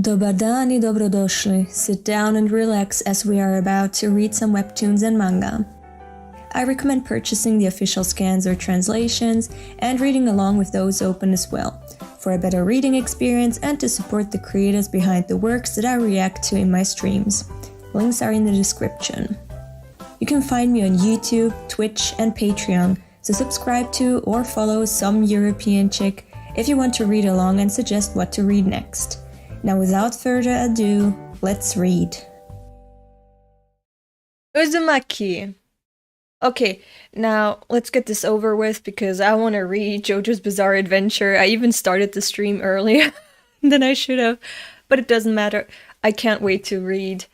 Dobar dan I dobrodošli. Sit down and relax as we are about to read some webtoons and manga. I recommend purchasing the official scans or translations and reading along with those open as well, for a better reading experience and to support the creators behind the works that I react to in my streams. Links are in the description. You can find me on YouTube, Twitch, and Patreon, so subscribe to or follow some European chick if you want to read along and suggest what to read next. Now without further ado, let's read. Uzumaki. Okay, now let's get this over with because I want to read Jojo's Bizarre Adventure. I even started the stream earlier than I should have, but it doesn't matter. I can't wait to read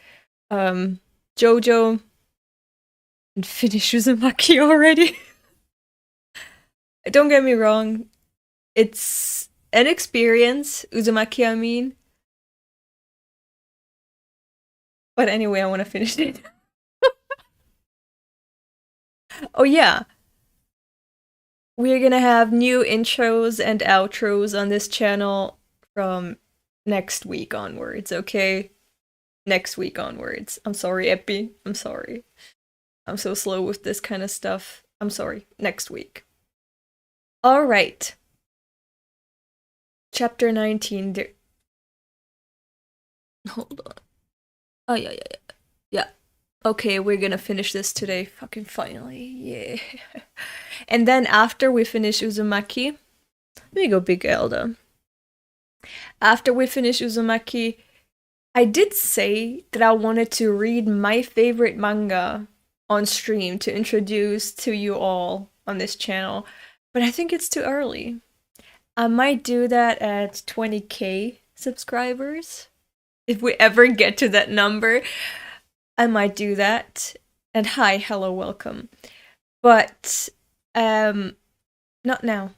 Jojo and finish Uzumaki already. Don't get me wrong, it's an experience, Uzumaki I mean. But anyway, I want to finish it. Oh yeah. We're gonna have new intros and outros on this channel from next week onwards, okay? Next week onwards. I'm sorry, Epi. I'm sorry. I'm so slow with this kind of stuff. I'm sorry. Next week. Alright. Chapter 19. Hold on. Oh, yeah. Yeah. Okay, we're gonna finish this today. Fucking finally. Yeah. And then after we finish Uzumaki, let me go big Elda. After we finish Uzumaki, I did say that I wanted to read my favorite manga on stream to introduce to you all on this channel, but I think it's too early. I might do that at 20k subscribers. If we ever get to that number, I might do that. And hi, hello, welcome. But, not now.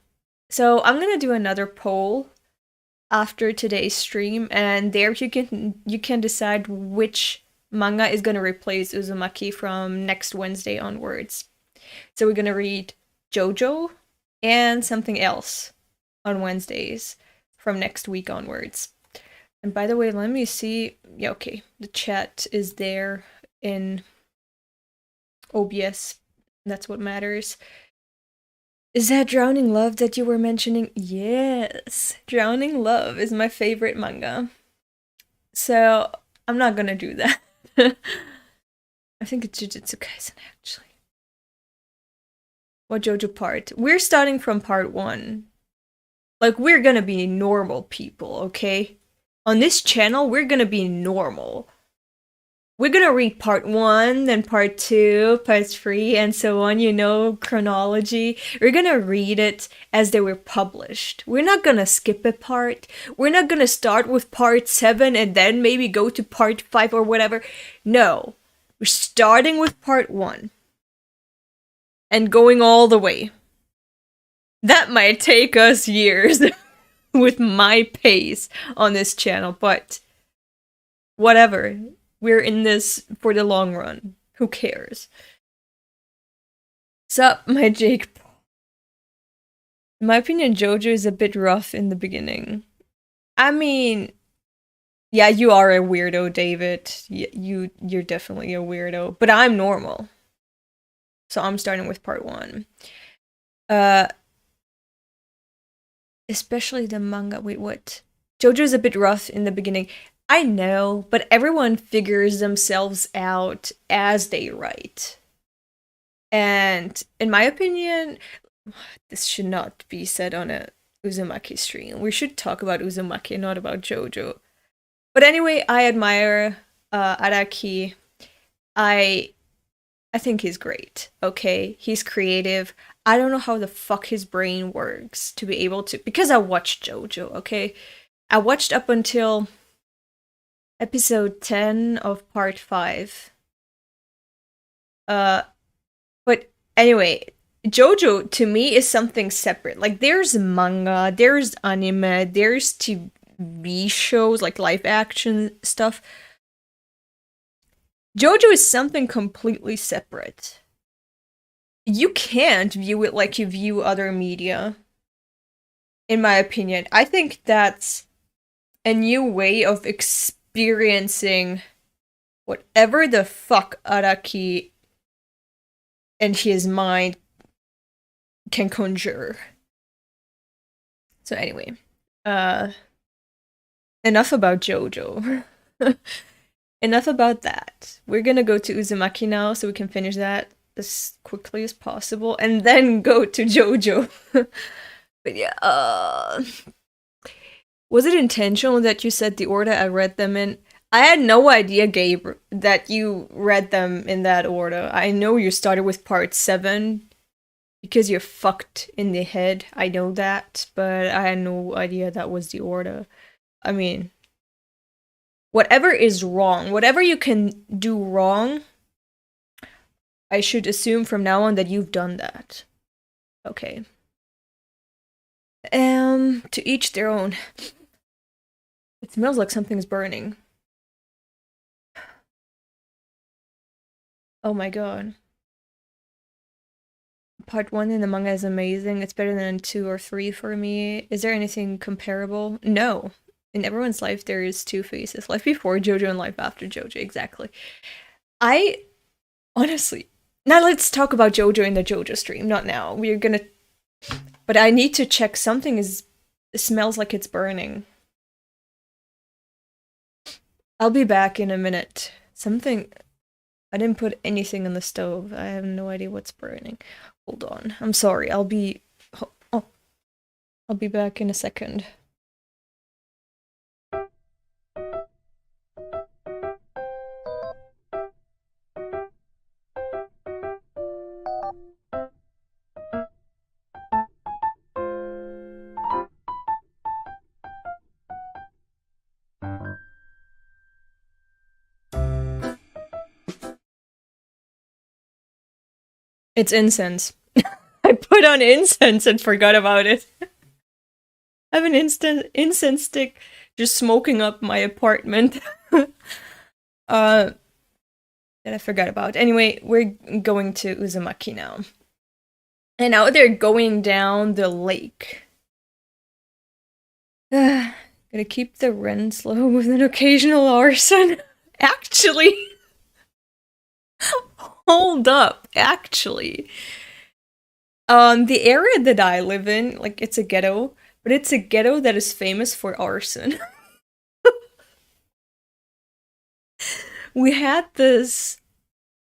So I'm gonna do another poll after today's stream, and there you can decide which manga is gonna replace Uzumaki from next Wednesday onwards. So we're gonna read Jojo and something else on Wednesdays from next week onwards. And by the way, let me see. Yeah, okay. The chat is there in OBS. That's what matters. Is that Drowning Love that you were mentioning? Yes. Drowning Love is my favorite manga. So, I'm not gonna do that. I think it's Jujutsu Kaisen, actually. What Jojo part? We're starting from part 1. Like, we're gonna be normal people, okay? On this channel, we're gonna be normal. We're gonna read part 1, then part 2, part 3, and so on, you know, chronology. We're gonna read it as they were published. We're not gonna skip a part. We're not gonna start with part 7 and then maybe go to part 5 or whatever. No. We're starting with part 1. And going all the way. That might take us years. With my pace on this channel, but whatever. We're in this for the long run. Who cares? Sup, my Jake. In my opinion, Jojo is a bit rough in the beginning. I mean, yeah, you are a weirdo, David. You're definitely a weirdo, but I'm normal. So I'm starting with part 1. Especially the manga. Wait, what? Jojo's a bit rough in the beginning. I know, but everyone figures themselves out as they write. And in my opinion, this should not be said on a Uzumaki stream. We should talk about Uzumaki, not about Jojo. But anyway, I admire Araki. I think he's great, okay? He's creative. I don't know how the fuck his brain works to be able to... Because I watched Jojo, okay? I watched up until episode 10 of part 5. But anyway, Jojo, to me, is something separate. Like, there's manga, there's anime, there's TV shows, like live-action stuff. Jojo is something completely separate. You can't view it like you view other media. In my opinion. I think that's a new way of experiencing whatever the fuck Araki and his mind can conjure. So anyway, enough about Jojo. Enough about that. We're gonna go to Uzumaki now so we can finish that as quickly as possible and then go to Jojo. But yeah, was it intentional that you said the order I read them in? I had no idea, Gabe, that you read them in that order. I know you started with part 7 because you're fucked in the head. I know that, but I had no idea that was the order. I mean, whatever is wrong, whatever you can do wrong, I should assume from now on that you've done that. Okay. To each their own. It smells like something's burning. Oh my god. Part 1 in the manga is amazing. It's better than 2 or 3 for me. Is there anything comparable? No. In everyone's life, there is 2 phases. Life before Jojo and life after Jojo, exactly. I, honestly... Now let's talk about Jojo in the Jojo stream. Not now. We're gonna... But I need to check. Something is... It smells like it's burning. I'll be back in a minute. Something... I didn't put anything on the stove. I have no idea what's burning. Hold on. I'm sorry. I'll be back in a second. It's incense. I put on incense and forgot about it. I have an incense stick just smoking up my apartment. That I forgot about. Anyway, we're going to Uzumaki now. And now they're going down the lake. Gotta keep the rents low with an occasional arson. Actually... Hold up, actually. The area that I live in, like, it's a ghetto, but it's a ghetto that is famous for arson. We had this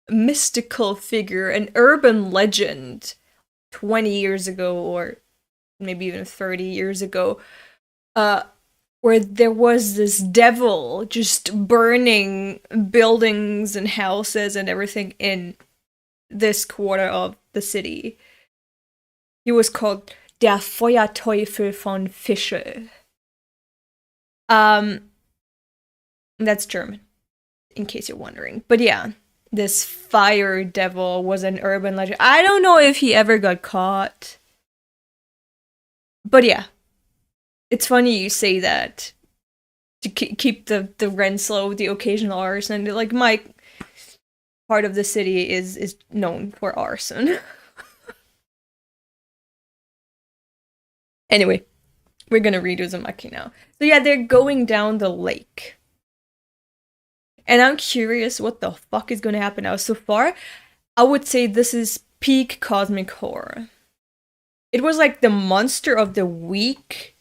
mystical figure, an urban legend, 20 years ago, or maybe even 30 years ago, where there was this devil just burning buildings and houses and everything in this quarter of the city. He was called Der Feuerteufel von Fische. That's German, in case you're wondering. But yeah, this fire devil was an urban legend. I don't know if he ever got caught. But yeah. It's funny you say that, to keep the rents low, the occasional arson. Like, my part of the city is known for arson. Anyway, we're gonna read Uzumaki now. So yeah, they're going down the lake. And I'm curious what the fuck is gonna happen now. So far, I would say this is peak cosmic horror. It was like the monster of the week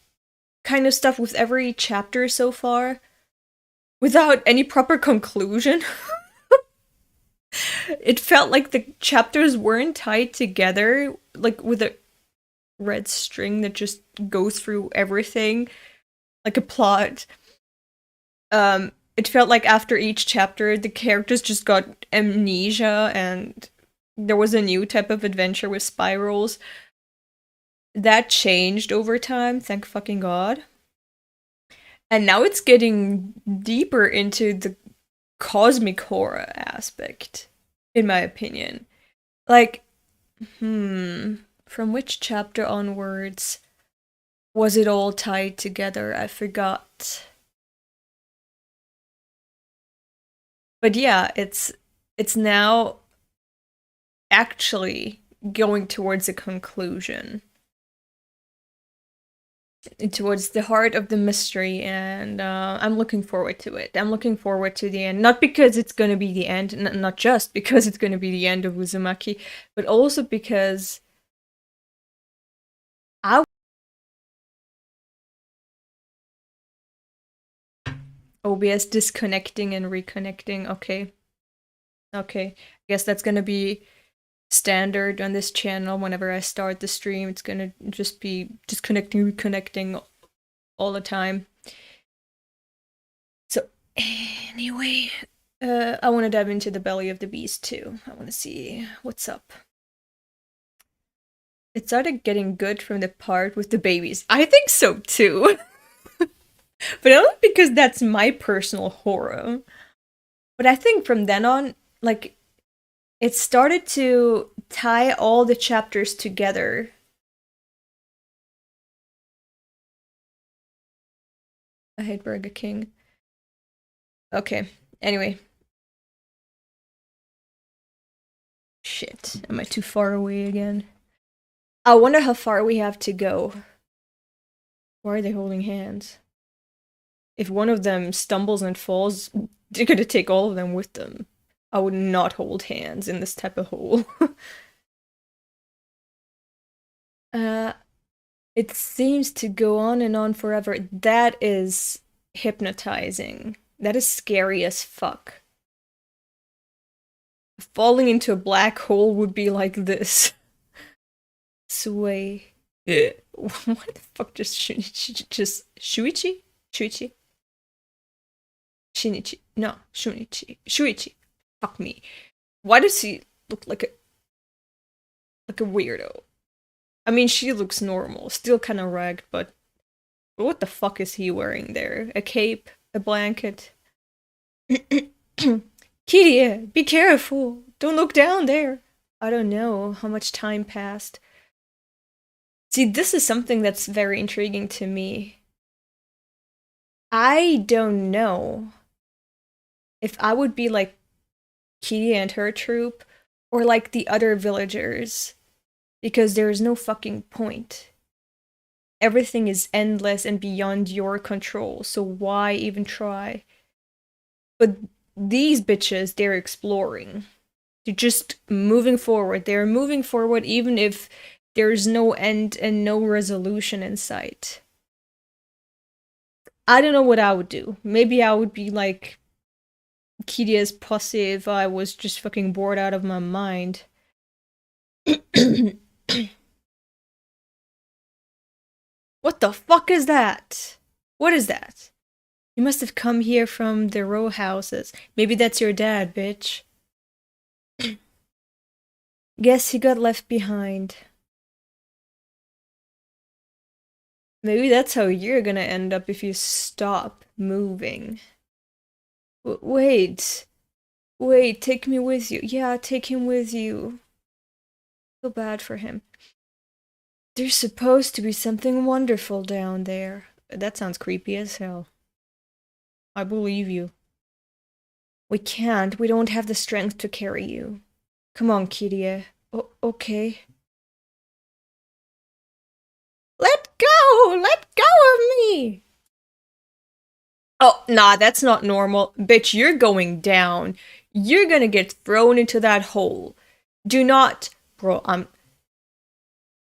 kind of stuff with every chapter so far, without any proper conclusion. It felt like the chapters weren't tied together, like with a red string that just goes through everything, like a plot. It felt like after each chapter, the characters just got amnesia, and there was a new type of adventure with spirals. That changed over time, thank fucking god. And now it's getting deeper into the cosmic horror aspect, in my opinion. Like, from which chapter onwards was it all tied together? I forgot. But yeah, it's now actually going towards a conclusion. towards the heart of the mystery, and I'm looking forward to it. I'm looking forward to the end, not because it's gonna be the end, not just because it's gonna be the end of Uzumaki, but also because OBS disconnecting and reconnecting. Okay. I guess that's gonna be standard on this channel. Whenever I start the stream, it's gonna just be disconnecting, reconnecting all the time. So anyway, I want to dive into the belly of the beast too. I want to see what's up. It started getting good from the part with the babies. I think so too. But only because that's my personal horror. But I think from then on, like, it started to tie all the chapters together. I hate Burger King. Okay, anyway. Shit, am I too far away again? I wonder how far we have to go. Why are they holding hands? If one of them stumbles and falls, they're gonna take all of them with them. I would not hold hands in this type of hole. It seems to go on and on forever. That is hypnotizing. That is scary as fuck. Falling into a black hole would be like this. Sway. What the fuck just Shuichi? Shuichi? Shinichi. No, Shunichi. Shuichi. Fuck me. Why does he look like a weirdo? I mean, she looks normal, still kind of ragged, but what the fuck is he wearing there? A cape? A blanket? Kitty, be careful! Don't look down there! I don't know how much time passed. See, this is something that's very intriguing to me. I don't know if I would be like Kitty and her troop, or like the other villagers. Because there is no fucking point. Everything is endless and beyond your control, so why even try? But these bitches, they're exploring. They're just moving forward. They're moving forward even if there's no end and no resolution in sight. I don't know what I would do. Maybe I would be like Kiria's pussy if I was just fucking bored out of my mind. What the fuck is that? What is that? You must have come here from the row houses. Maybe that's your dad, bitch. Guess he got left behind. Maybe that's how you're gonna end up if you stop moving. Wait. Wait, take me with you. Yeah, take him with you. Feel bad for him. There's supposed to be something wonderful down there. That sounds creepy as hell. I believe you. We can't. We don't have the strength to carry you. Come on, Kiria. Okay. Let go! Let go of me! Oh, nah, that's not normal. Bitch, you're going down. You're gonna get thrown into that hole. Do not... Bro,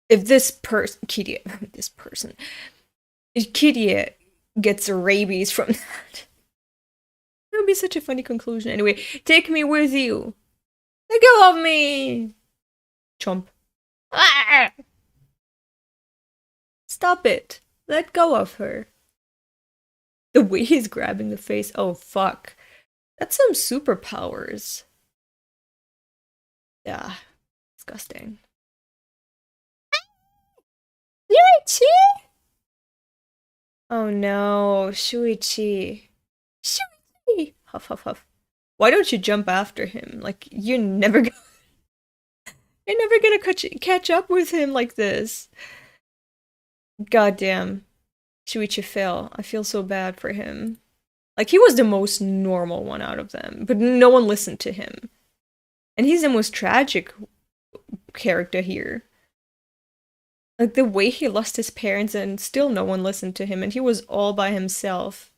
if this person, Kiria, if Kiria gets rabies from that, it would be such a funny conclusion. Anyway, take me with you. Let go of me. Chomp. Ah! Stop it. Let go of her. The way he's grabbing the face. Oh, fuck. That's some superpowers. Yeah. Disgusting. Shuichi? Oh no, Shuichi. Shuichi! Huff, huff, huff. Why don't you jump after him? Like, you're never gonna catch up with him like this. Goddamn. Shuichi fell. I feel so bad for him. Like, he was the most normal one out of them, but no one listened to him. And he's the most tragic character here. Like the way he lost his parents and still no one listened to him and he was all by himself.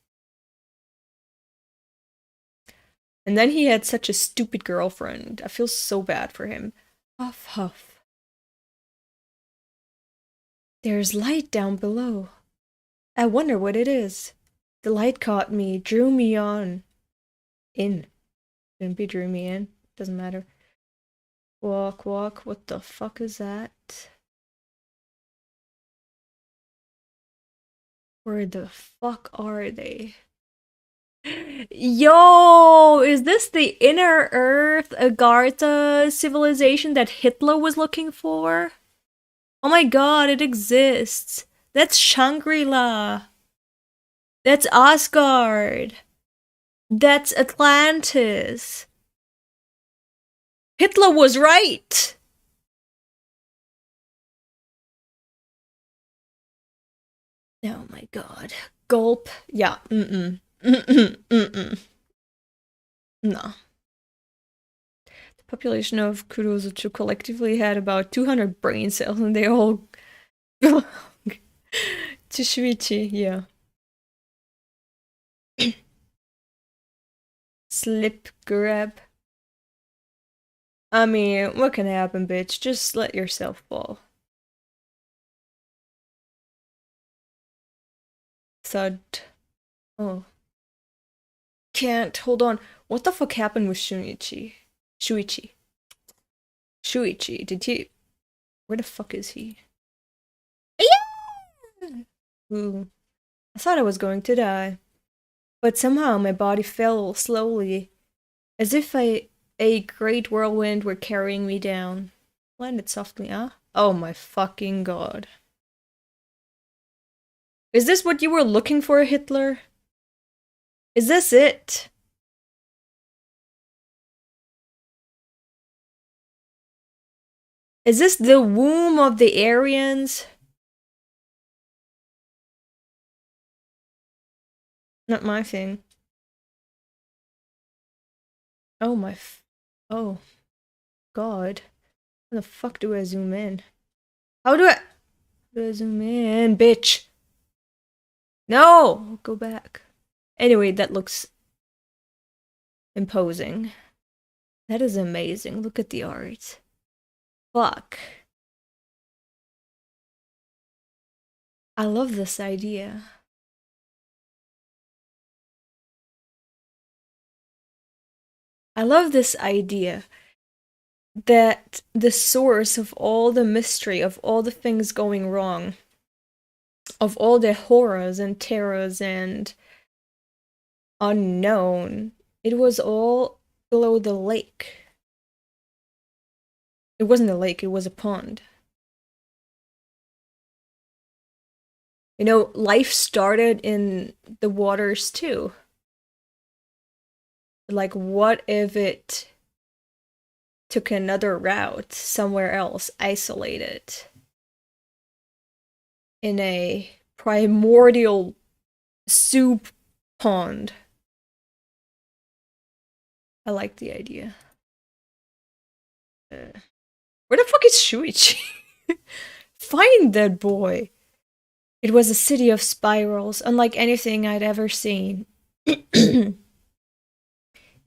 And then he had such a stupid girlfriend. I feel so bad for him. Huff, huff. There's light down below. I wonder what it is. The light caught me, drew me on. In. Shouldn't be drew me in. Doesn't matter. Walk, walk. What the fuck is that? Where the fuck are they? Yo, is this the Inner Earth Agartha civilization that Hitler was looking for? Oh my god, it exists. That's Shangri-La. That's Asgard. That's Atlantis. Hitler was right. Oh my god. Gulp. Yeah, No. The population of Kurozucho collectively had about 200 brain cells and they all belong to Shuichi, yeah. Slip grab. I mean, what can happen, bitch? Just let yourself fall. Thud. Oh. Can't. Hold on. What the fuck happened with Shuichi? Shuichi. Did he... Where the fuck is he? Yeah! Ooh. I thought I was going to die. But somehow my body fell slowly. As if a great whirlwind were carrying me down. Landed softly, huh? Oh my fucking god. Is this what you were looking for, Hitler? Is this it? Is this the womb of the Aryans? Not my thing. Oh my oh. God. How the fuck do I zoom in? How do I zoom in, bitch? No! Go back. Anyway, that looks imposing. That is amazing. Look at the art. Fuck. I love this idea. I love this idea that the source of all the mystery, of all the things going wrong, of all the horrors and terrors and unknown, it was all below the lake. It wasn't a lake, it was a pond. You know, life started in the waters too. Like, what if it took another route somewhere else, isolated? In a primordial soup pond. I like the idea. Where the fuck is Shuichi? Find that boy! It was a city of spirals, unlike anything I'd ever seen.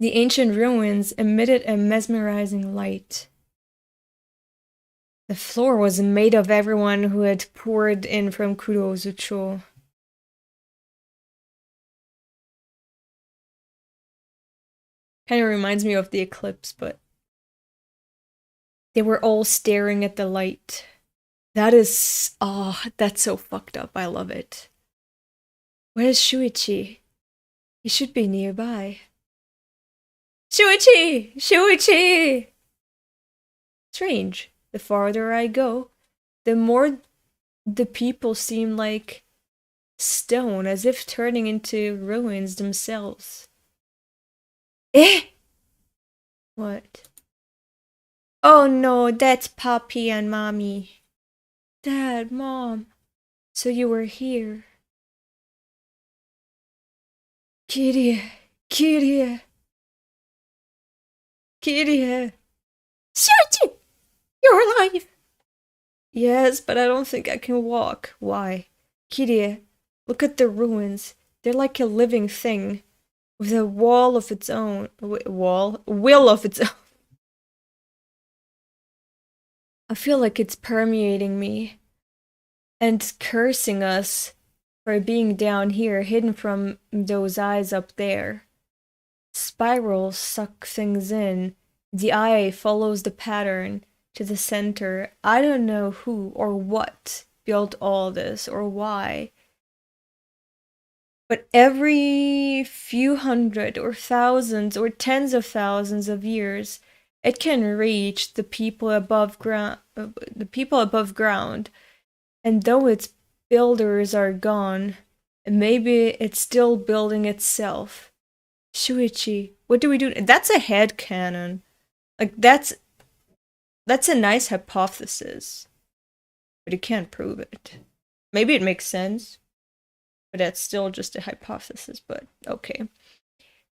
The ancient ruins emitted a mesmerizing light. The floor was made of everyone who had poured in from Kurozucho. Kind of reminds me of the eclipse, but they were all staring at the light. That is... oh, that's so fucked up. I love it. Where is Shuichi? He should be nearby. Shuichi! Shuichi! Strange. The farther I go, the more the people seem like stone, as if turning into ruins themselves. Eh? What? Oh no, that's Papi and Mommy. Dad, Mom. So you were here. Kyrie, Kyrie. Kyrie. Shuichi! You're alive! Yes, but I don't think I can walk. Why? Kirie, look at the ruins. They're like a living thing, with a wall of its own. Will of its own. I feel like it's permeating me and cursing us for being down here, hidden from those eyes up there. Spirals suck things in. The eye follows the pattern to the center. I don't know who or what built all this or why. But every few hundred or thousands or tens of thousands of years, it can reach the people above ground, and though its builders are gone, maybe it's still building itself. Shuichi, what do we do? That's a headcanon. Like, that's a nice hypothesis, but you can't prove it. Maybe it makes sense, but that's still just a hypothesis, but okay.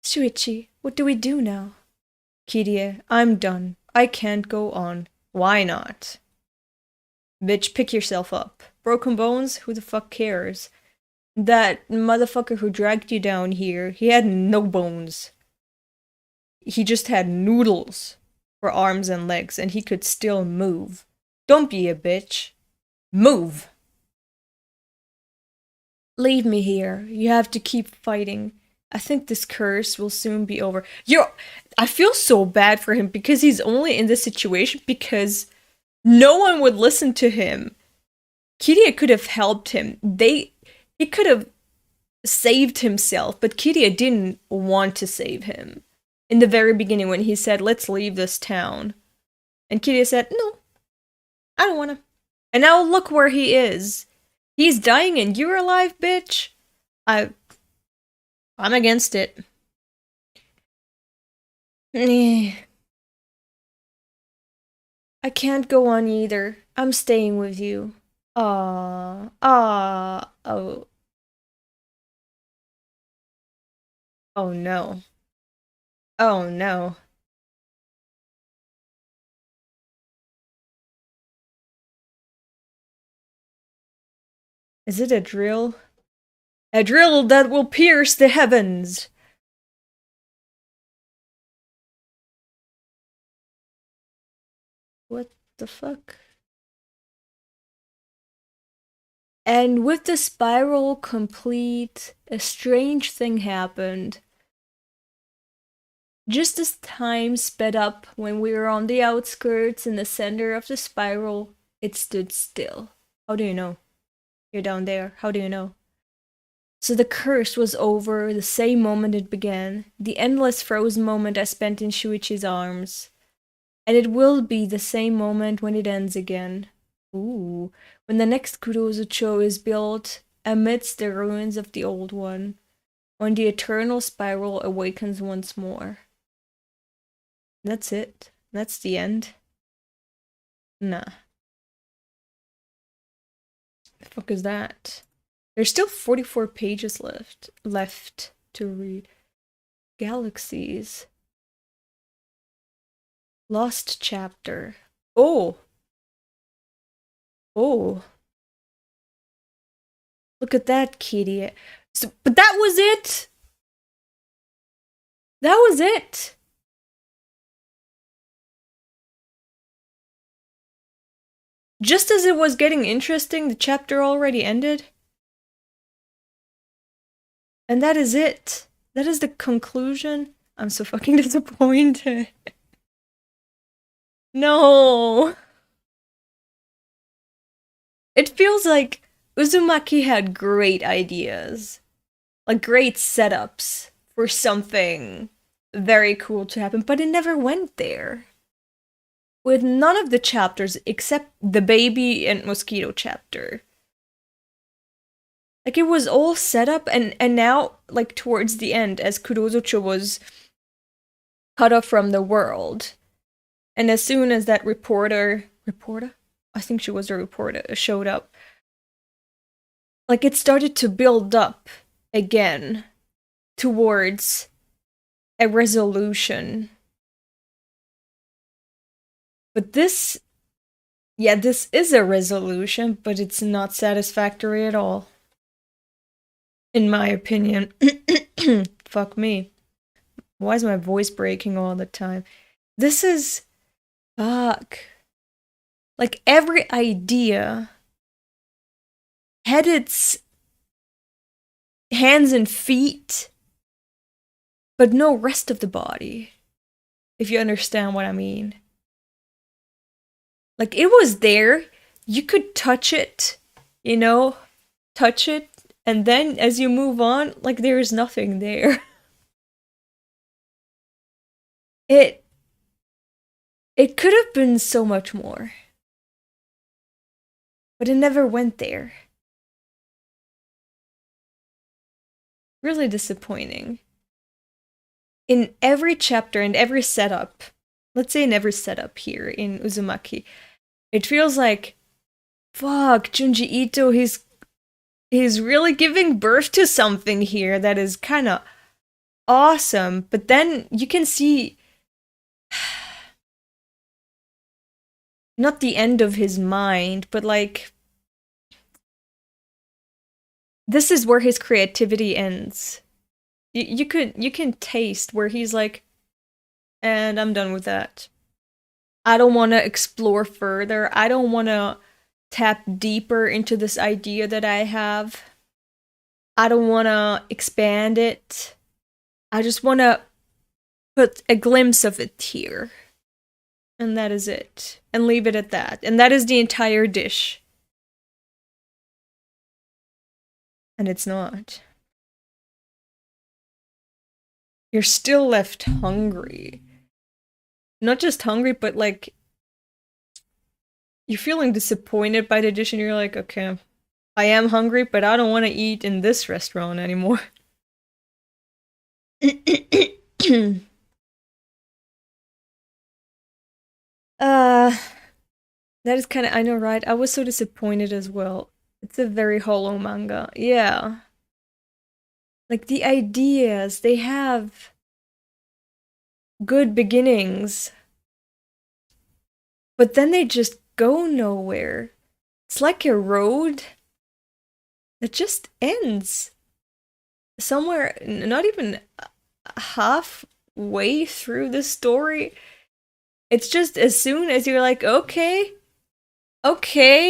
Shuichi, what do we do now? Kirie, I'm done. I can't go on. Why not? Bitch, pick yourself up. Broken bones? Who the fuck cares? That motherfucker who dragged you down here, he had no bones. He just had noodles for arms and legs, and he could still move. Don't be a bitch. Move! Leave me here. You have to keep fighting. I think this curse will soon be over. I feel so bad for him because he's only in this situation because no one would listen to him. Kirie could have helped him. He could have saved himself, but Kirie didn't want to save him. In the very beginning when he said, let's leave this town. And Kirie said, no, I don't wanna. And now look where he is. He's dying and you're alive, bitch? I'm against it. I can't go on either. I'm staying with you. Oh. Oh no. Oh no. Is it a drill? A drill that will pierce the heavens! What the fuck? And with the spiral complete, a strange thing happened. Just as time sped up when we were on the outskirts in the center of the spiral, it stood still. How do you know? You're down there. How do you know? So the curse was over the same moment it began, the endless frozen moment I spent in Shuichi's arms. And it will be the same moment when it ends again. Ooh, when the next Kurozucho is built amidst the ruins of the old one, when the eternal spiral awakens once more. That's it. That's the end. Nah. The fuck is that? There's still 44 pages left to read. Galaxies. Lost chapter. Oh. Oh. Look at that, Kitty. But that was it. That was it. Just as it was getting interesting, the chapter already ended. And that is it. That is the conclusion. I'm so fucking disappointed. No. It feels like Uzumaki had great ideas. Like great setups for something very cool to happen, but it never went there. With none of the chapters except the baby and mosquito chapter. Like it was all set up and now, like towards the end, as Kurozucho was cut off from the world. And as soon as that reporter? I think she was a reporter, showed up. Like it started to build up again towards a resolution. But this Yeah, this is a resolution, but it's not satisfactory at all. In my opinion. Fuck me. Why is my voice breaking all the time? This is... Fuck. Like, every idea had its hands and feet, but no rest of the body. If you understand what I mean. Like, it was there. You could touch it, you know? Touch it. And then, as you move on, like, there is nothing there. It could have been so much more. But it never went there. Really disappointing. In every chapter and every setup, let's say in every setup here in Uzumaki, it feels like, fuck, Junji Ito, he's really giving birth to something here that is kind of awesome. But then you can see not the end of his mind, but like this is where his creativity ends. You can taste where he's like, and I'm done with that. I don't want to explore further. I don't want to tap deeper into this idea that I have. I don't want to expand it. I just want to put a glimpse of it here. And that is it. And leave it at that. And that is the entire dish. And it's not. You're still left hungry. Not just hungry, but like you're feeling disappointed by the dish and you're like, okay, I am hungry, but I don't want to eat in this restaurant anymore. That is kind of, I know, right? I was so disappointed as well. It's a very hollow manga. Yeah. Like the ideas, they have good beginnings. But then they just go nowhere. It's like a road that just ends. Somewhere, not even halfway through the story. It's just as soon as you're like, okay,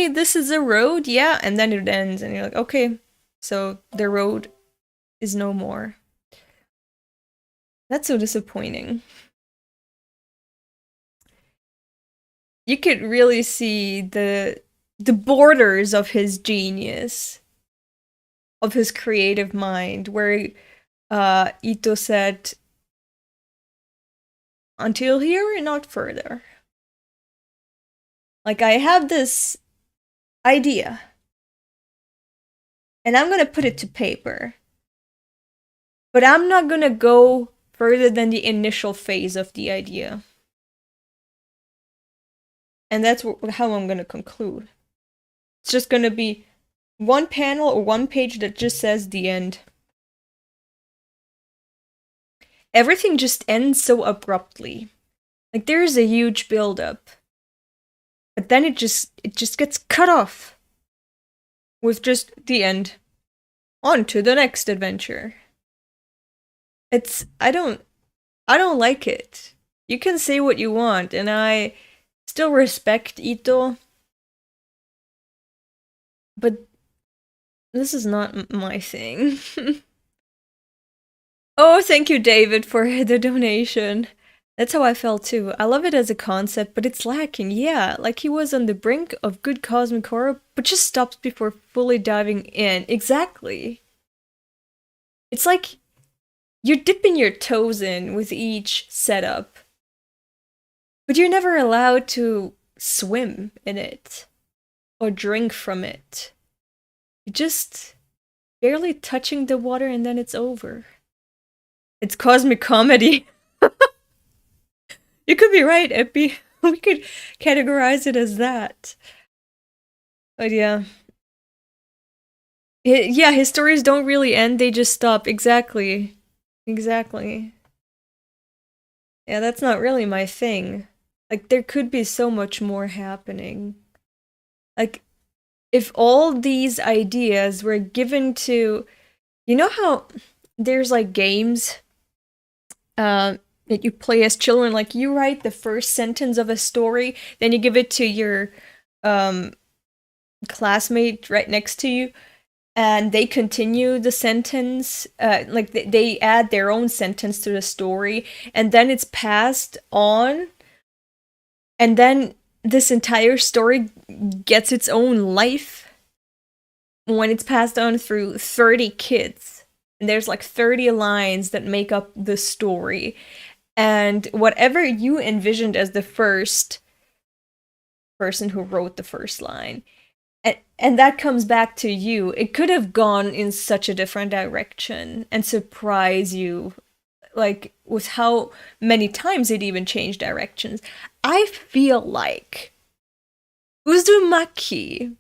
this is a road, yeah, and then it ends, and you're like, okay, so the road is no more. That's so disappointing. You could really see the borders of his genius, of his creative mind, where Ito said, until here and not further. Like, I have this idea, and I'm gonna put it to paper, but I'm not gonna go further than the initial phase of the idea. And that's how I'm gonna conclude. It's just gonna be one panel or one page that just says the end. Everything just ends so abruptly. Like, there's a huge build-up. But then it just gets cut off. With just the end. On to the next adventure. I don't like it. You can say what you want, and I still respect Ito. But this is not my thing. Oh, thank you, David, for the donation. That's how I felt too. I love it as a concept, but it's lacking. Yeah, like he was on the brink of good cosmic horror, but just stops before fully diving in. Exactly. It's like you're dipping your toes in with each setup, but you're never allowed to swim in it or drink from it. You're just barely touching the water and then it's over. It's cosmic comedy. You could be right, Epi. We could categorize it as that. But yeah. Yeah, his stories don't really end, they just stop. Exactly. Exactly. Yeah, that's not really my thing. Like, there could be so much more happening. Like, if all these ideas were given to, you know how there's like games that you play as children, like you write the first sentence of a story, then you give it to your classmate right next to you, and they continue the sentence, like they add their own sentence to the story, and then it's passed on, and then this entire story gets its own life when it's passed on through 30 kids. And there's like 30 lines that make up the story. And whatever you envisioned as the first person who wrote the first line, and that comes back to you, it could have gone in such a different direction and surprise you, like with how many times it even changed directions. I feel like Uzumaki,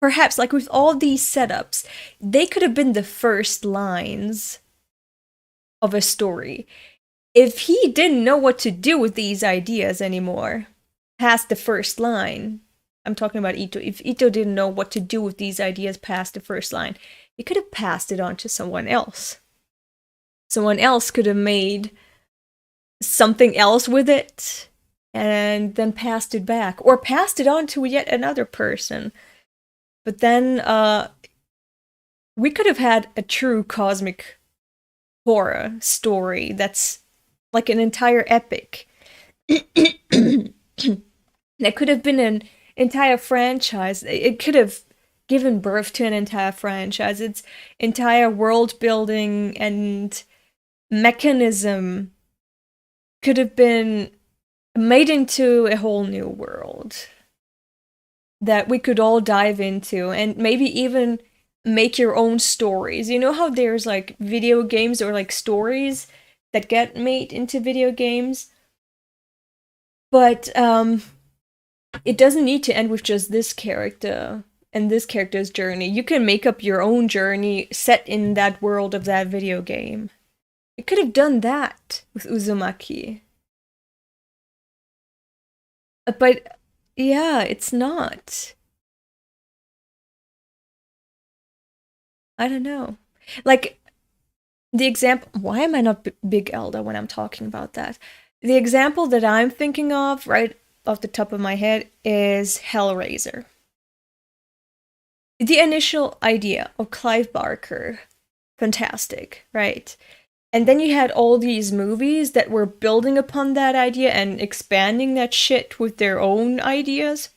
perhaps like with all these setups, they could have been the first lines of a story. If he didn't know what to do with these ideas anymore, past the first line, I'm talking about Ito. If Ito didn't know what to do with these ideas past the first line, he could have passed it on to someone else. Someone else could have made something else with it and then passed it back, or passed it on to yet another person. But then we could have had a true cosmic horror story that's like an entire epic. That could have been an entire franchise. It could have given birth to an entire franchise. Its entire world building and mechanism could have been made into a whole new world that we could all dive into, and maybe even make your own stories. You know how there's like video games or like stories that get made into video games? But it doesn't need to end with just this character and this character's journey. You can make up your own journey set in that world of that video game. It could have done that with Uzumaki. But yeah, it's not. I don't know. Like, the example. Why am I not big Elda when I'm talking about that? The example that I'm thinking of right off the top of my head is Hellraiser. The initial idea of Clive Barker, fantastic, right? And then you had all these movies that were building upon that idea and expanding that shit with their own ideas.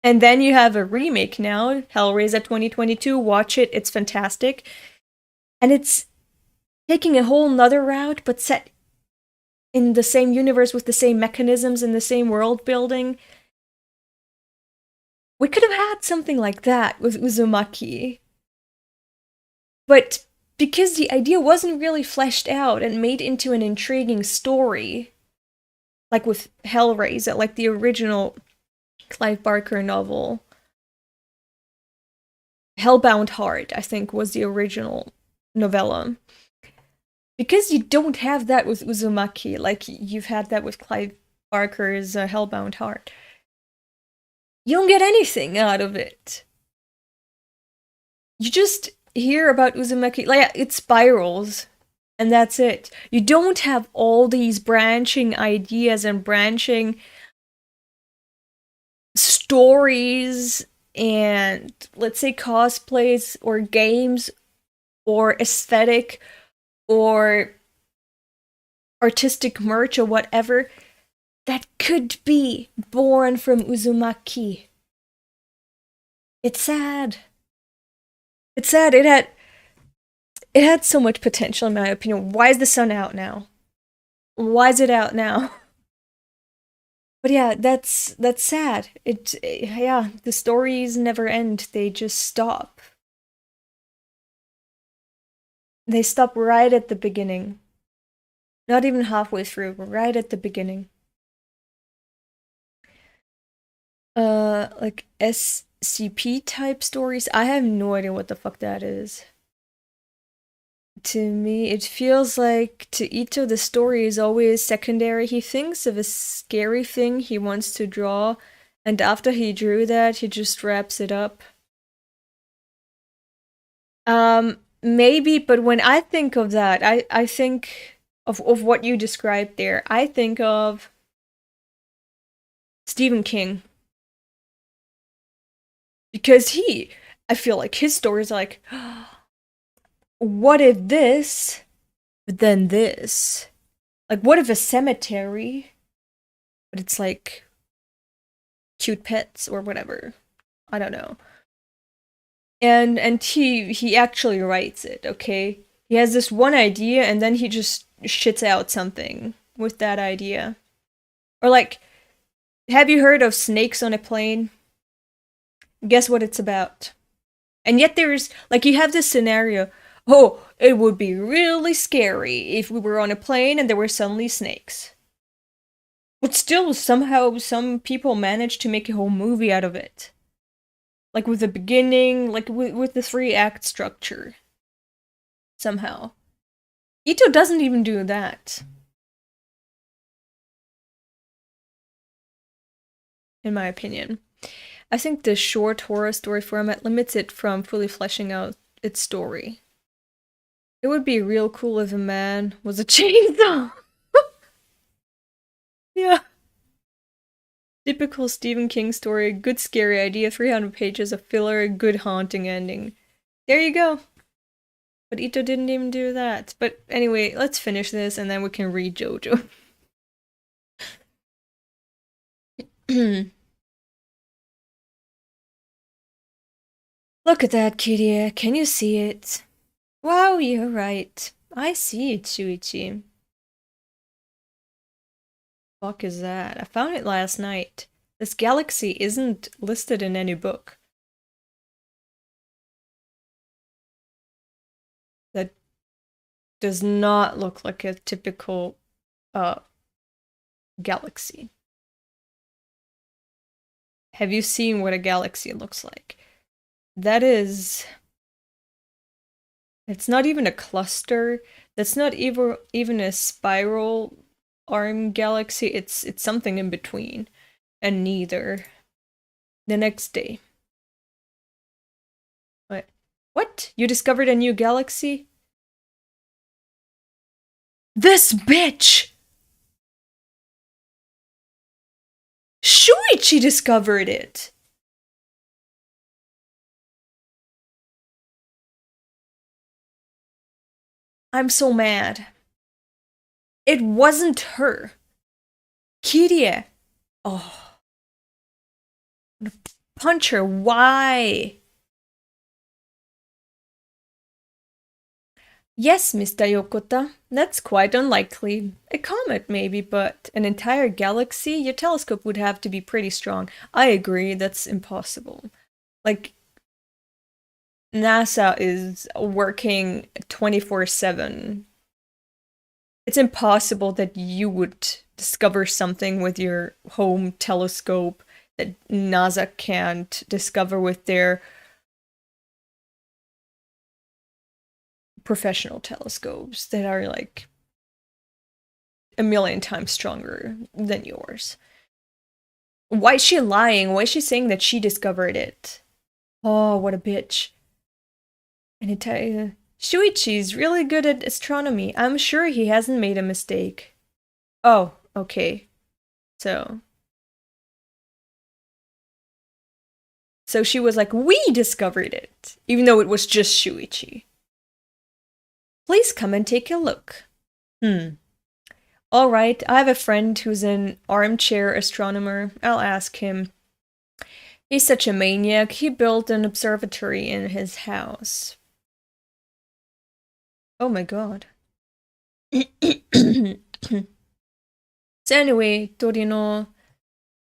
And then you have a remake now, Hellraiser 2022, watch it, it's fantastic. And it's taking a whole nother route, but set in the same universe with the same mechanisms and the same world building. We could have had something like that with Uzumaki. But because the idea wasn't really fleshed out and made into an intriguing story, like with Hellraiser, like the original Clive Barker novel, Hellbound Heart, I think, was the original novella. Because you don't have that with Uzumaki, like you've had that with Clive Barker's Hellbound Heart, you don't get anything out of it. You just hear about Uzumaki, like it spirals, and that's it. You don't have all these branching ideas and branching stories and, let's say, cosplays or games or aesthetic or artistic merch or whatever that could be born from Uzumaki. It's sad. It's sad. It had so much potential, in my opinion. Why is the sun out now? Why is it out now? But yeah, that's sad. The stories never end. They just stop. They stop right at the beginning. Not even halfway through, right at the beginning. Like SCP type stories. I have no idea what the fuck that is. To me, it feels like to Ito, the story is always secondary. He thinks of a scary thing he wants to draw, And after he drew that, he just wraps it up. Maybe, but when I think of that, I think of what you described there. I think of Stephen King. Because I feel like his stories like, what if this, but then this? Like, what if a cemetery, but it's like cute pets or whatever? I don't know. And he actually writes it, okay? He has this one idea and then he just shits out something with that idea. Or like, have you heard of Snakes on a Plane? Guess what it's about. And yet there's, like, you have this scenario, oh, it would be really scary if we were on a plane and there were suddenly snakes. But still, somehow, some people managed to make a whole movie out of it. Like, with the beginning, like, with the 3-act structure. Somehow. Ito doesn't even do that. In my opinion. I think the short horror story format limits it from fully fleshing out its story. It would be real cool if a man was a chainsaw. Yeah. Typical Stephen King story, good scary idea, 300 pages of filler, good haunting ending. There you go. But Ito didn't even do that. But anyway, let's finish this and then we can read Jojo. Look at that, Kiria. Can you see it? Wow, you're right. I see it, Shuichi. Fuck is that? I found it last night. This galaxy isn't listed in any book. That does not look like a typical galaxy. Have you seen what a galaxy looks like? That is... It's not even a cluster. That's not even a spiral arm galaxy. It's something in between. And neither. The next day. What? You discovered a new galaxy? This bitch! Shuichi discovered it! I'm so mad. It wasn't her. Kirie. Oh. I'm gonna punch her. Why? Yes, Mr. Yokota. That's quite unlikely. A comet, maybe, but an entire galaxy? Your telescope would have to be pretty strong. I agree, that's impossible. Like, NASA is working 24/7. It's impossible that you would discover something with your home telescope that NASA can't discover with their professional telescopes that are like a million times stronger than yours. Why is she lying? Why is she saying that she discovered it? Oh, what a bitch. And it tell you, Shuichi's really good at astronomy. I'm sure he hasn't made a mistake. Oh, okay. So she was like, we discovered it, even though it was just Shuichi. Please come and take a look. All right, I have a friend who's an armchair astronomer. I'll ask him. He's such a maniac. He built an observatory in his house. Oh my god. So anyway, Torino,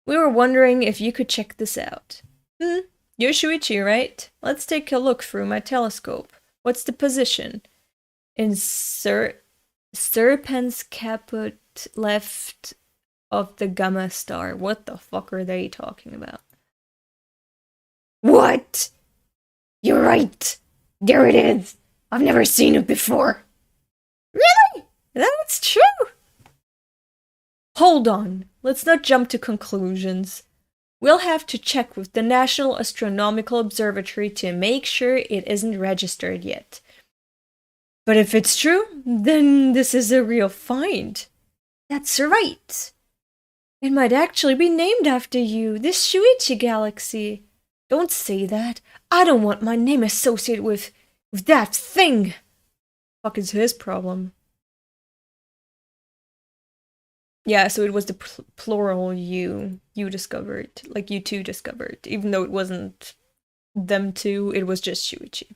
we were wondering if you could check this out. You're Shuichi, right? Let's take a look through my telescope. What's the position? In Serpens caput left of the Gamma star. What the fuck are they talking about? What? You're right. There it is. I've never seen it before. Really? That's true. Hold on. Let's not jump to conclusions. We'll have to check with the National Astronomical Observatory to make sure it isn't registered yet. But if it's true, then this is a real find. That's right. It might actually be named after you, this Shuichi galaxy. Don't say that. I don't want my name associated with that thing. Fuck is his problem? Yeah, so it was the plural you discovered, like you two discovered, even though it wasn't them two, it was just Shuichi.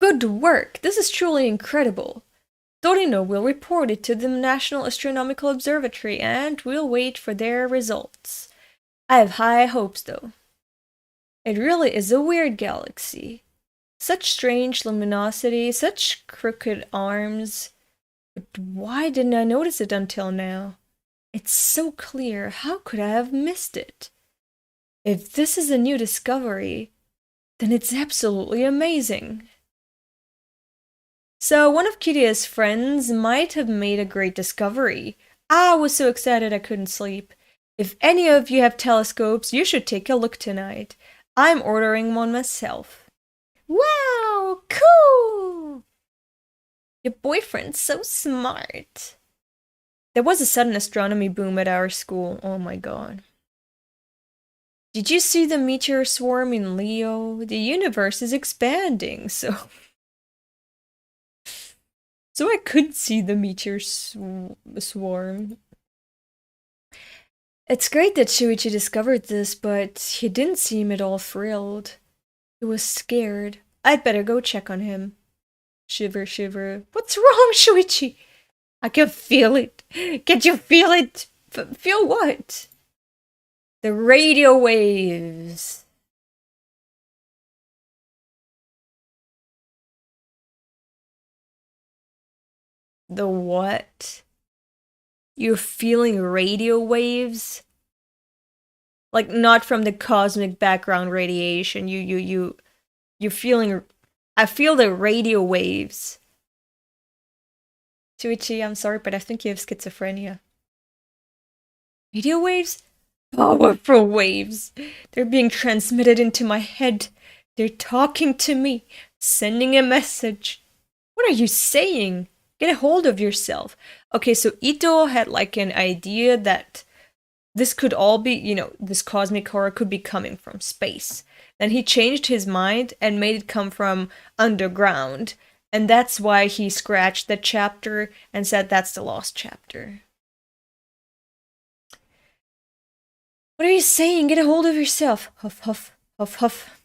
Good work! This is truly incredible. Torino will report it to the National Astronomical Observatory and we'll wait for their results. I have high hopes though. It really is a weird galaxy. Such strange luminosity, such crooked arms. But why didn't I notice it until now? It's so clear, how could I have missed it? If this is a new discovery, then it's absolutely amazing. So one of Kiria's friends might have made a great discovery. I was so excited I couldn't sleep. If any of you have telescopes, you should take a look tonight. I'm ordering one myself. Wow, cool! Your boyfriend's so smart. There was a sudden astronomy boom at our school. Oh my god. Did you see the meteor swarm in Leo? The universe is expanding, so I could see the meteor swarm. It's great that Shuichi discovered this, but he didn't seem at all thrilled. He was scared. I'd better go check on him. Shiver, shiver. What's wrong, Shuichi? I can feel it. Can't you feel it? Feel what? The radio waves. The what? You're feeling radio waves? Like not from the cosmic background radiation. You're feeling. I feel the radio waves. Shuichi, I'm sorry, but I think you have schizophrenia. Radio waves? Powerful waves. They're being transmitted into my head. They're talking to me, sending a message. What are you saying? Get a hold of yourself. Okay, so Ito had like an idea that this could all be, this cosmic horror could be coming from space. Then he changed his mind and made it come from underground. And that's why he scratched that chapter and said that's the lost chapter. What are you saying? Get a hold of yourself. Huff, huff, huff, huff.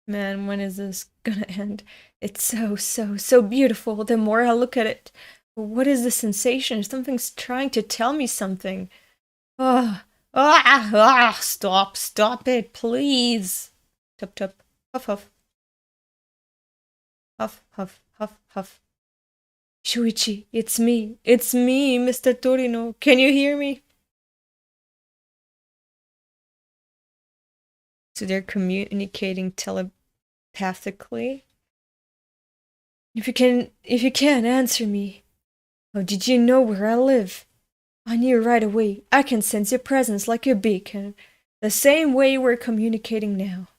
Man, when is this gonna end? It's so beautiful. The more I look at it, what is the sensation? Something's trying to tell me something. Stop it, please. Tup, tup, huff, huff. Huff, huff, huff, huff. Shuichi, it's me, Mr. Torino. Can you hear me? So they're communicating telepathically. If you can answer me. Oh, did you know where I live? I knew right away. I can sense your presence like a beacon. The same way we're communicating now.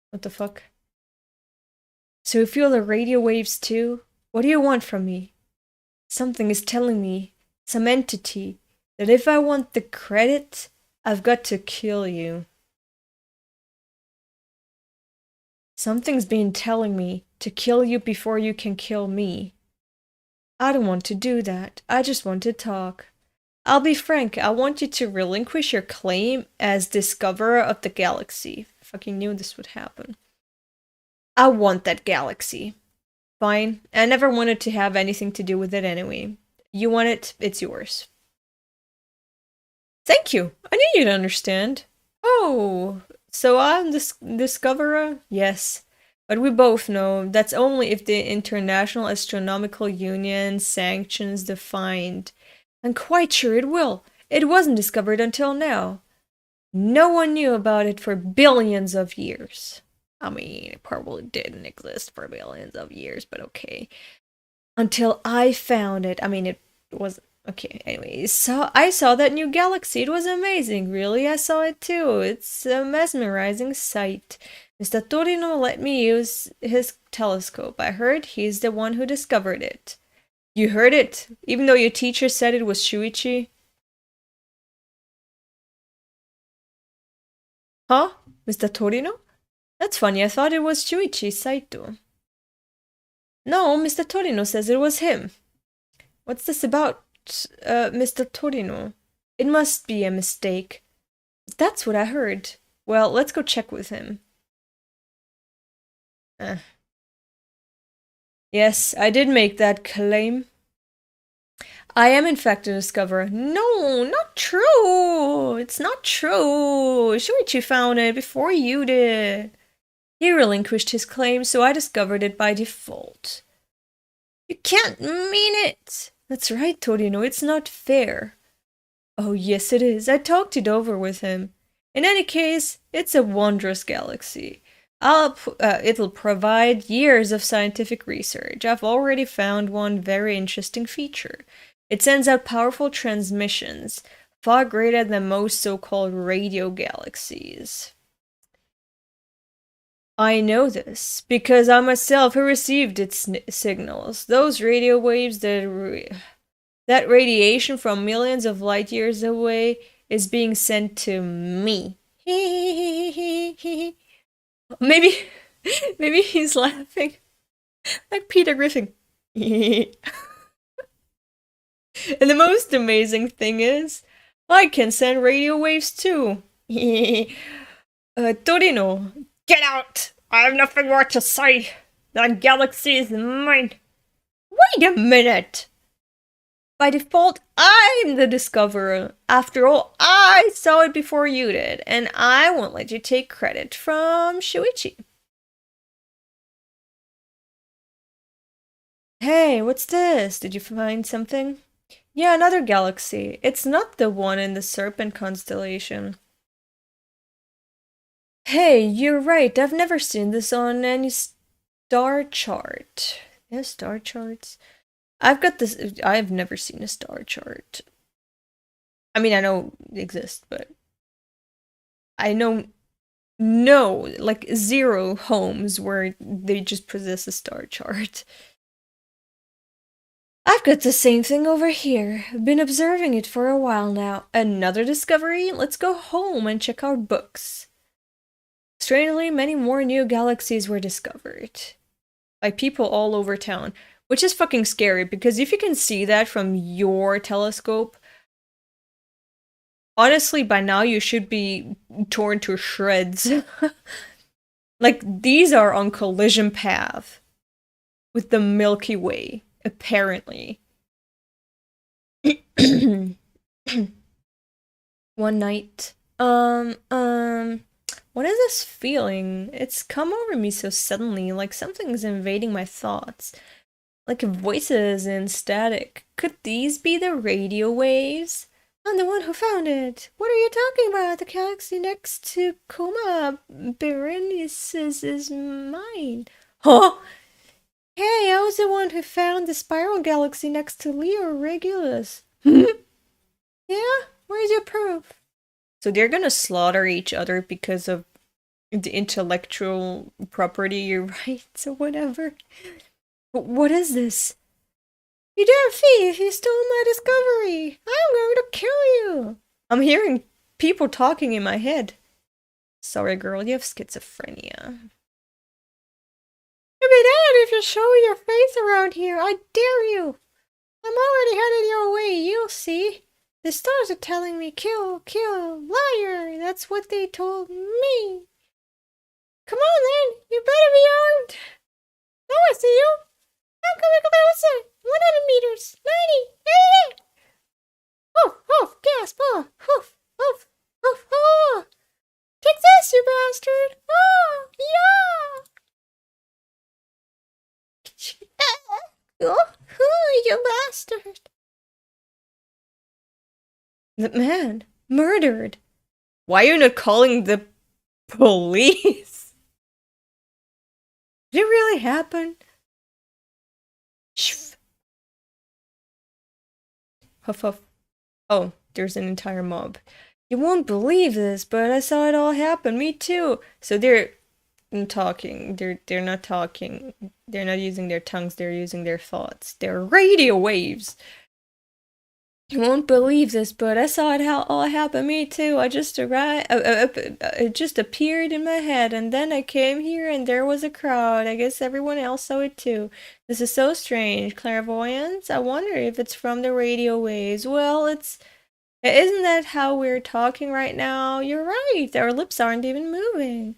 What the fuck? So you feel the radio waves too? What do you want from me? Something is telling me, some entity, that if I want the credit, I've got to kill you. Something's been telling me to kill you before you can kill me. I don't want to do that. I just want to talk. I'll be frank, I want you to relinquish your claim as discoverer of the galaxy. I fucking knew this would happen. I want that galaxy. Fine. I never wanted to have anything to do with it anyway. You want it, it's yours. Thank you. I knew you'd understand. Oh, so I'm the discoverer? Yes. But we both know that's only if the International Astronomical Union sanctions the find. I'm quite sure it will. It wasn't discovered until now. No one knew about it for billions of years. I mean, it probably didn't exist for billions of years, but okay. Until I found it. I mean, it was Okay, anyways, so I saw that new galaxy. It was amazing, really. I saw it too. It's a mesmerizing sight. Mr. Torino let me use his telescope. I heard he's the one who discovered it. You heard it? Even though your teacher said it was Shuichi? Huh? Mr. Torino? That's funny, I thought it was Shuichi Saito. No, Mr. Torino says it was him. What's this about, Mr. Torino? It must be a mistake. That's what I heard. Well, let's go check with him. Yes, I did make that claim. I am in fact a discoverer. No, not true. It's not true. Shuichi found it before you did. He relinquished his claim, so I discovered it by default. You can't mean it. That's right, Torino. It's not fair. Oh, yes, it is. I talked it over with him. In any case, it's a wondrous galaxy. It'll provide years of scientific research. I've already found one very interesting feature. It sends out powerful transmissions, far greater than most so-called radio galaxies. I know this, because I myself have received its signals. Those radio waves, that radiation from millions of light years away is being sent to me. Maybe he's laughing. Like Peter Griffin. And the most amazing thing is, I can send radio waves too. Torino, get out! I have nothing more to say. That galaxy is mine. Wait a minute! By default, I'm the discoverer. After all, I saw it before you did, and I won't let you take credit from Shuichi. Hey, what's this? Did you find something? Yeah, another galaxy. It's not the one in the Serpent constellation. Hey, you're right. I've never seen this on any star chart. Yeah, star charts. I've never seen a star chart. I mean, I know they exist, but I know like 0 homes where they just possess a star chart. I've got the same thing over here. I've been observing it for a while now. Another discovery? Let's go home and check our books. Strangely, many more new galaxies were discovered by people all over town, which is fucking scary because if you can see that from your telescope, honestly, by now you should be torn to shreds. Like, these are on collision path with the Milky Way. Apparently. One night. What is this feeling? It's come over me so suddenly, like something's invading my thoughts. Like voices and static. Could these be the radio waves? I'm the one who found it. What are you talking about? The galaxy next to Coma Berenice is mine. Huh? Hey, I was the one who found the spiral galaxy next to Leo Regulus. Yeah? Where's your proof? So they're gonna slaughter each other because of the intellectual property rights or whatever. But what is this? You damn thief! You stole my discovery! I'm going to kill you! I'm hearing people talking in my head. Sorry, girl, you have schizophrenia. You'll be dead if you show your face around here. I dare you. I'm already headed your way. You'll see. The stars are telling me kill, kill, liar. That's what they told me. Come on then. You better be armed. Now I see you. I'm coming closer. 100 meters. 90. Hey. Hoof, hoof, gasp. Oh, hoof, hoof, hoof, oh. Take this, you bastard. Oh, yeah. Oh, you bastard. The man murdered. Why are you not calling the police? Did it really happen? Huff huff. Oh, there's an entire mob. You won't believe this, but I saw it all happen. Me too. So they're talking. They're not talking. They're not using their tongues. They're using their thoughts. They're radio waves. You won't believe this, but I saw it all happen. Me too. I just arrived. It just appeared in my head, and then I came here, and there was a crowd. I guess everyone else saw it too. This is so strange. Clairvoyance? I wonder if it's from the radio waves. Well, isn't that how we're talking right now? You're right. Our lips aren't even moving.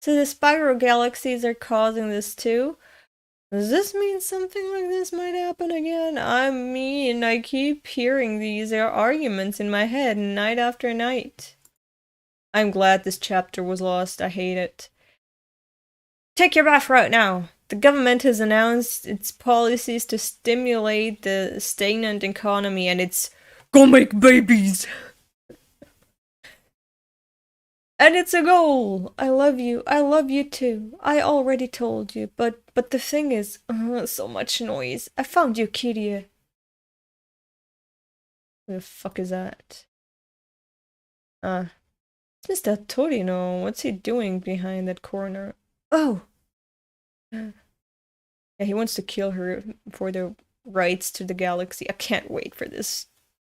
So the spiral galaxies are causing this too. Does this mean something like this might happen again? I mean, I keep hearing these arguments in my head night after night. I'm glad this chapter was lost. I hate it. Take your bath right now. The government has announced its policies to stimulate the stagnant economy, and it's go make babies! And it's a goal! I love you too. I already told you, but the thing is, so much noise. I found you, Kirie. Who the fuck is that? Just that Torino. What's he doing behind that corner? Oh! Yeah, he wants to kill her for the rights to the galaxy. I can't wait for this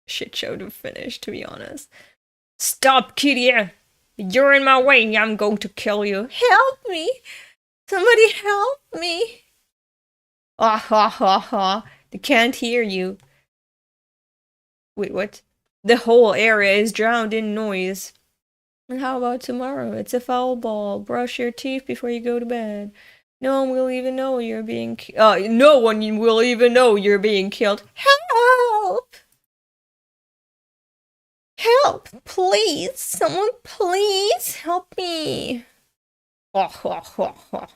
shit show to finish, to be honest. Stop, Kirie! You're in my way. I'm going to kill you. Help me! Somebody help me! Ah ha ha ha. They can't hear you. Wait, what? The whole area is drowned in noise. And how about tomorrow? It's a foul ball. Brush your teeth before you go to bed. No one will even know you're being no one will even know you're being killed. Help! Help! Please! Someone please help me! Ha ha ha ha.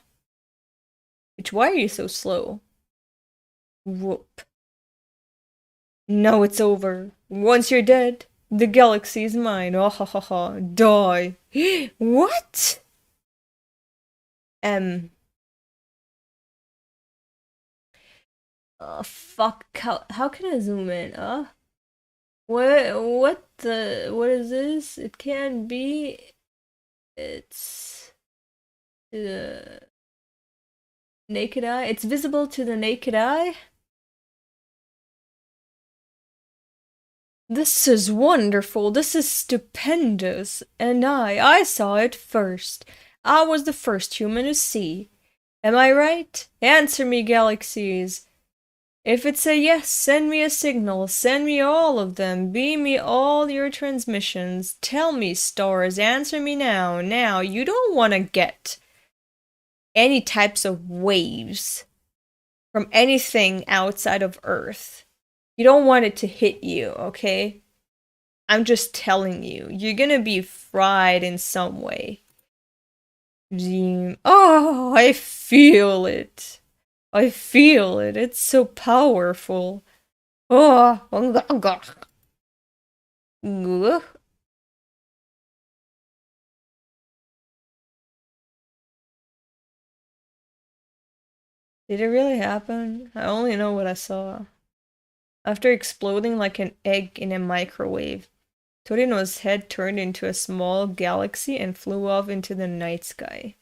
Bitch, why are you so slow? Whoop. Now it's over. Once you're dead, the galaxy is mine. Oh ha ha ha. Die. What? Oh fuck. How can I zoom in? What is this? It can't be. It's the naked eye. It's visible to the naked eye. This is wonderful. This is stupendous. And I saw it first. I was the first human to see. Am I right? Answer me, galaxies. If it's a yes, send me a signal. Send me all of them. Beam me all your transmissions. Tell me, stars. Answer me now. Now, you don't want to get any types of waves from anything outside of Earth. You don't want it to hit you, okay? I'm just telling you. You're gonna be fried in some way. Oh, I feel it. I feel it. It's so powerful. Oh, did it really happen? I only know what I saw. After exploding like an egg in a microwave, Torino's head turned into a small galaxy and flew off into the night sky.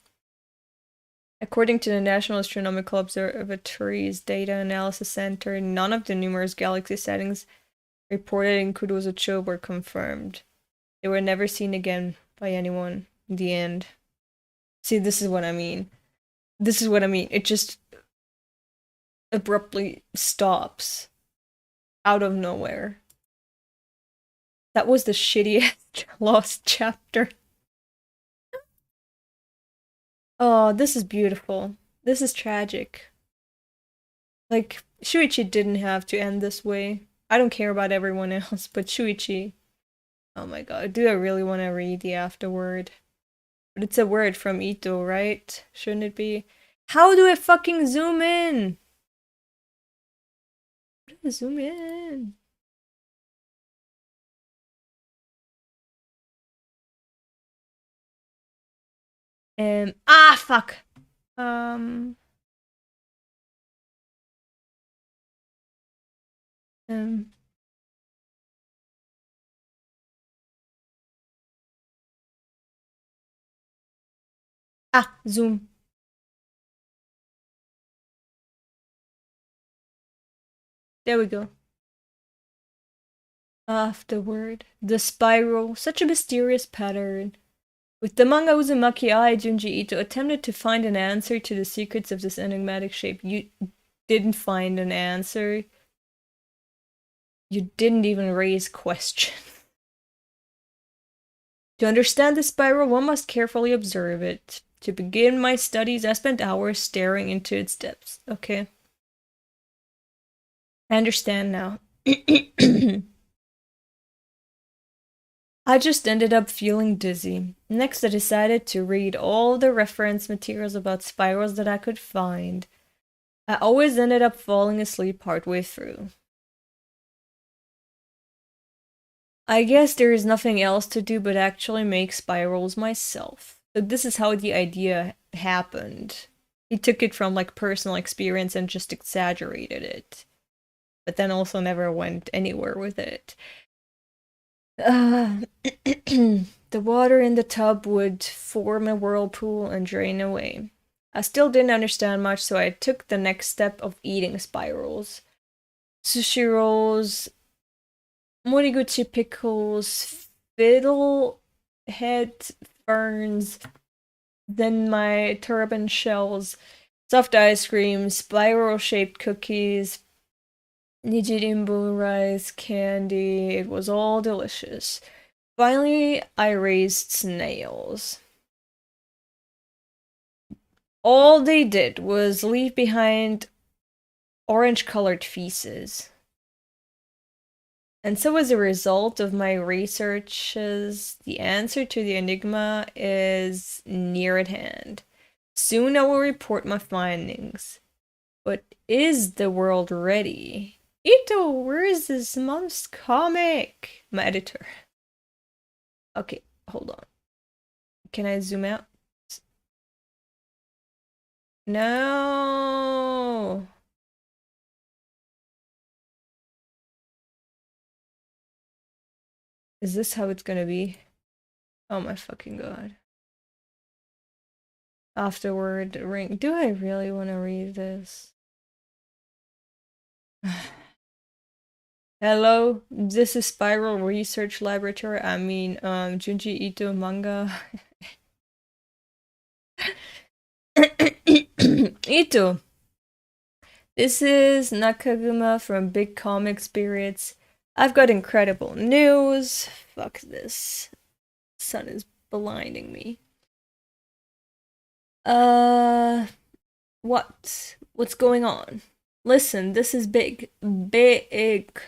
According to the National Astronomical Observatory's Data Analysis Center, none of the numerous galaxy sightings reported in Kurozucho were confirmed. They were never seen again by anyone. In the end. See, this is what I mean. This is what I mean. It just abruptly stops. Out of nowhere. That was the shittiest lost chapter. Oh, this is beautiful. This is tragic. Like, Shuichi didn't have to end this way. I don't care about everyone else, but Shuichi. Oh my god, do I really want to read the Afterward? But it's a word from Ito, right? Shouldn't it be? How do I fucking zoom in? How do I zoom in? Fuck. Ah, zoom. There we go. Afterward. The spiral. Such a mysterious pattern. With the manga Uzumaki, Junji Ito attempted to find an answer to the secrets of this enigmatic shape. You didn't find an answer. You didn't even raise questions. To understand the spiral, one must carefully observe it. To begin my studies, I spent hours staring into its depths. Okay. I understand now. I just ended up feeling dizzy. Next, I decided to read all the reference materials about spirals that I could find. I always ended up falling asleep partway through. I guess there is nothing else to do but actually make spirals myself. This is how the idea happened. He took it from like personal experience and just exaggerated it. But then also never went anywhere with it. The water in the tub would form a whirlpool and drain away. I still didn't understand much, so I took the next step of eating spirals. Sushi rolls, moriguchi pickles, fiddle head ferns, then my turban shells, soft ice cream, spiral-shaped cookies, nijirimbo rice, candy. It was all delicious. Finally, I raised snails. All they did was leave behind orange-colored feces. And so as a result of my researches, the answer to the enigma is near at hand. Soon I will report my findings. But is the world ready? Ito, where is this month's comic? My editor. Okay, hold on. Can I zoom out? No. Is this how it's gonna be? Oh my fucking god. Afterward, ring. Do I really want to read this? Hello, this is Spiral Research Laboratory. I mean, Junji Ito manga. Ito. This is Nakaguma from Big Comic Spirits. I've got incredible news. Fuck this. Sun is blinding me. What? What's going on? Listen, this is big. Big.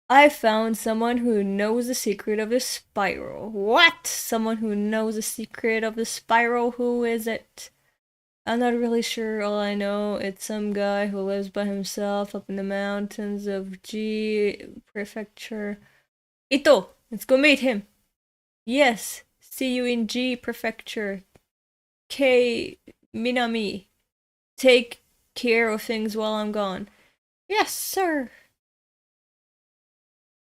I found someone who knows the secret of the spiral. What? Someone who knows the secret of the spiral? Who is it? I'm not really sure. All I know, it's some guy who lives by himself up in the mountains of G Prefecture. Ito! Let's go meet him! Yes! See you in G Prefecture. K Minami. Take care of things while I'm gone. Yes, sir!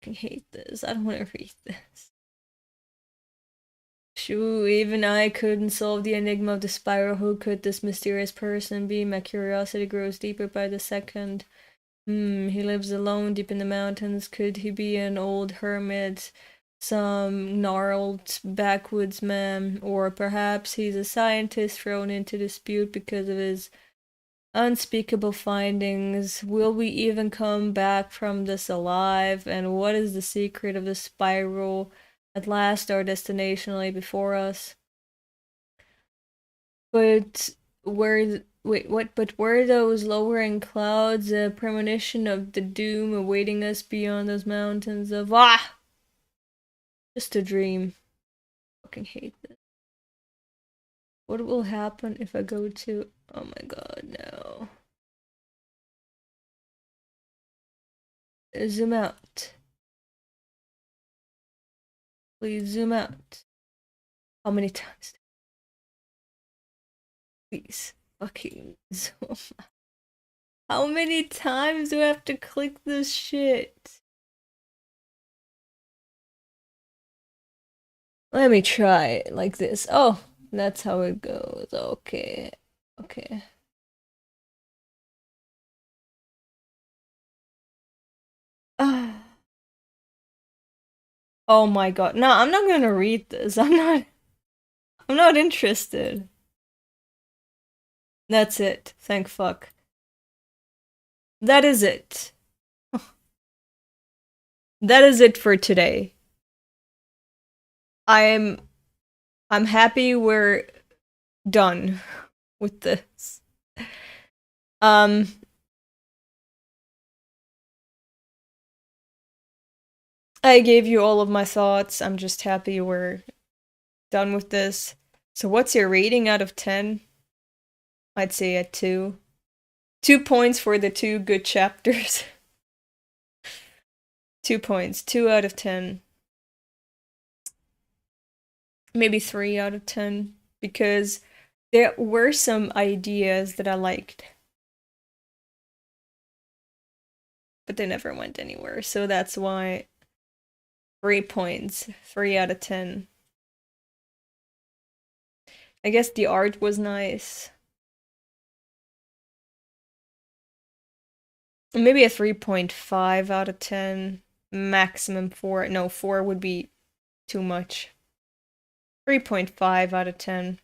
I hate this. I don't want to read this. Shoo, even I couldn't solve the enigma of the spiral. Who could this mysterious person be? My curiosity grows deeper by the second. He lives alone deep in the mountains. Could he be an old hermit? Some gnarled backwoods man? Or perhaps he's a scientist thrown into dispute because of his unspeakable findings. Will we even come back from this alive? And what is the secret of the spiral? At last our destination lay before us. But were those lowering clouds a premonition of the doom awaiting us beyond those mountains of just a dream. Fucking hate this. What will happen if I go to oh my god, no. Zoom out. Please zoom out. How many times? Please fucking zoom out. How many times do I have to click this shit? Let me try it like this. Oh, That's how it goes. Okay. Okay. Oh my god. No, I'm not gonna read this. I'm not interested. That's it. Thank fuck. That is it. That is it for today. I'm happy we're done with this. I gave you all of my thoughts. I'm just happy we're done with this. So what's your rating out of 10? I'd say a 2. 2 points for the 2 good chapters. 2 points. 2 out of 10. Maybe 3 out of 10. Because there were some ideas that I liked. But they never went anywhere. So that's why 3 points. 3 out of 10. I guess the art was nice. Maybe a 3.5 out of 10. Maximum 4. No, 4 would be too much. 3.5 out of 10.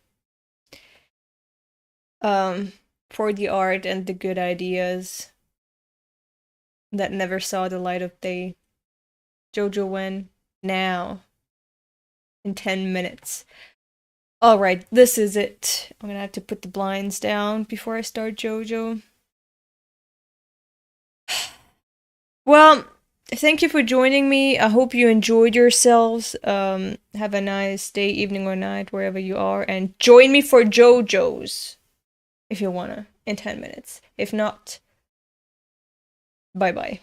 For the art and the good ideas that never saw the light of day. Jojo when? Now. In 10 minutes. Alright, this is it. I'm gonna have to put the blinds down before I start Jojo. Well, thank you for joining me. I hope you enjoyed yourselves. Have a nice day, evening, or night, wherever you are. And join me for Jojo's. If you wanna, in 10 minutes. If not, bye-bye.